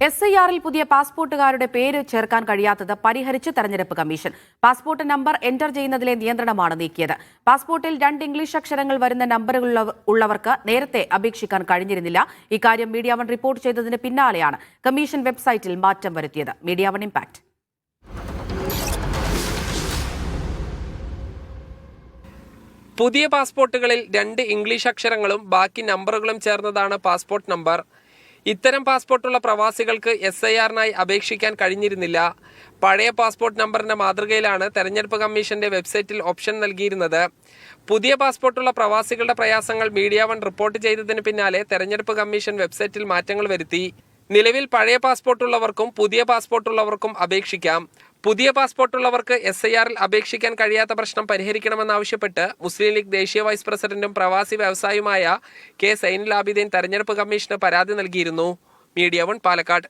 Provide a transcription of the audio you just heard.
SIR-ൽ പുതിയ പാസ്പോർട്ടുകാരുടെ പേര് ചേർക്കാൻ കഴിയാത്തത് പരിഹരിച്ച് തെരഞ്ഞെടുപ്പ് കമ്മീഷൻ. പാസ്പോർട്ട് നമ്പർ എൻ്റർ ചെയ്യുന്നതിലെ നിയന്ത്രണമാണ് നീക്കിയത്. പാസ്പോർട്ടിൽ 2 ഇംഗ്ലീഷ് അക്ഷരങ്ങൾ വരുന്ന നമ്പറുകളുള്ളവർക്ക് നേരത്തെ അപേക്ഷിക്കാൻ കഴിഞ്ഞിരുന്നില്ല. ഇക്കാര്യം മീഡിയ വൺ റിപ്പോർട്ട് ചെയ്തതിന് പിന്നാലെയാണ് കമ്മീഷൻ വെബ്സൈറ്റിൽ മാറ്റം വരുത്തിയത്. Media one impact. പുതിയ പാസ്പോർട്ടുകളിൽ 2 ഇംഗ്ലീഷ് അക്ഷരങ്ങളും ബാക്കി നമ്പറുകളും ചേർന്നതാണ് പാസ്പോർട്ട് നമ്പർ. ഇത്തരം പാസ്പോർട്ടുള്ള പ്രവാസികൾക്ക് SIR-നായി അപേക്ഷിക്കാൻ കഴിഞ്ഞിരുന്നില്ല. പഴയ പാസ്പോർട്ട് നമ്പറിന്റെ മാതൃകയിലാണ് തെരഞ്ഞെടുപ്പ് കമ്മീഷന്റെ വെബ്സൈറ്റിൽ ഓപ്ഷൻ നൽകിയിരുന്നത്. പുതിയ പാസ്പോർട്ടുള്ള പ്രവാസികളുടെ പ്രയാസങ്ങൾ മീഡിയ വൺ റിപ്പോർട്ട് ചെയ്തതിന് പിന്നാലെ തെരഞ്ഞെടുപ്പ് കമ്മീഷൻ വെബ്സൈറ്റിൽ മാറ്റങ്ങൾ വരുത്തി. നിലവിൽ പഴയ പാസ്പോർട്ടുള്ളവർക്കും പുതിയ പാസ്പോർട്ടുള്ളവർക്കും അപേക്ഷിക്കാം. പുതിയ പാസ്പോർട്ടുള്ളവർക്ക് SIR-ൽ അപേക്ഷിക്കാൻ കഴിയാത്ത പ്രശ്നം പരിഹരിക്കണമെന്നാവശ്യപ്പെട്ട് മുസ്ലിം ലീഗ് ദേശീയ വൈസ് പ്രസിഡന്റും പ്രവാസി വ്യവസായിയുമായ K. സൈനുൽ ആബിദീൻ തെരഞ്ഞെടുപ്പ് കമ്മീഷന് പരാതി നൽകിയിരുന്നു. Media one, Palakkad.